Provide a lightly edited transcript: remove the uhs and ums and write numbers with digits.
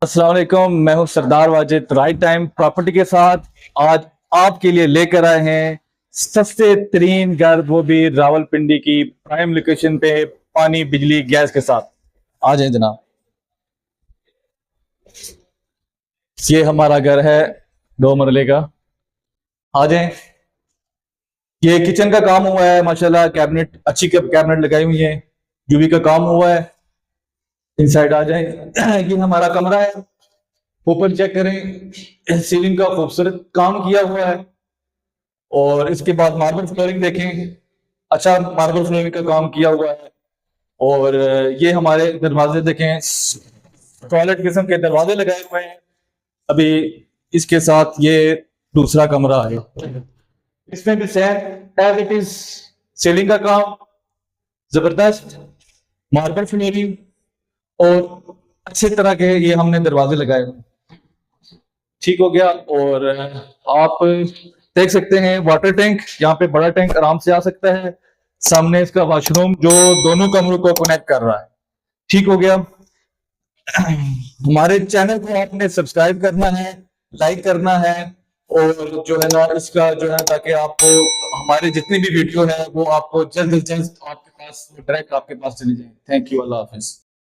अस्सलाम वालेकुम, मैं हूं सरदार वाजिद राइट टाइम प्रॉपर्टी के साथ। आज आपके लिए लेकर आए हैं सस्ते तरीन घर, वो भी रावलपिंडी की प्राइम लोकेशन पे, पानी बिजली गैस के साथ। आ जाए जनाब, ये हमारा घर है 2 मरले का। आ जाए। ये किचन का काम हुआ है माशाल्लाह, कैबिनेट अच्छी कैबिनेट लगाई हुई है, यूवी का काम हुआ है। इनसाइड आ जाए। ये हमारा कमरा है। ऊपर चेक करें, सीलिंग का खूबसूरत काम किया हुआ है। और इसके बाद मार्बल फ्लोरिंग देखें, अच्छा मार्बल फ्लोरिंग का काम किया हुआ है। और ये हमारे दरवाजे देखें, टॉयलेट किस्म के दरवाजे लगाए हुए हैं। अभी इसके साथ ये दूसरा कमरा है, इसमें भी same as it is, ceiling का काम जबरदस्त, मार्बल फ्लोरिंग और अच्छे तरह के ये हमने दरवाजे लगाए हुए हैं। ठीक हो गया। और आप देख सकते हैं वाटर टैंक, यहाँ पे बड़ा टैंक आराम से आ सकता है। सामने इसका वॉशरूम जो दोनों कमरों को कनेक्ट कर रहा है। ठीक हो गया। हमारे चैनल को आपने सब्सक्राइब करना है, लाइक करना है, और जो है ना इसका जो है, ताकि आपको हमारे जितनी भी वीडियो है वो आपको जल्द से जल्द आपके पास, डायरेक्ट आपके पास चली जाए। Thank you, Allah Hafiz.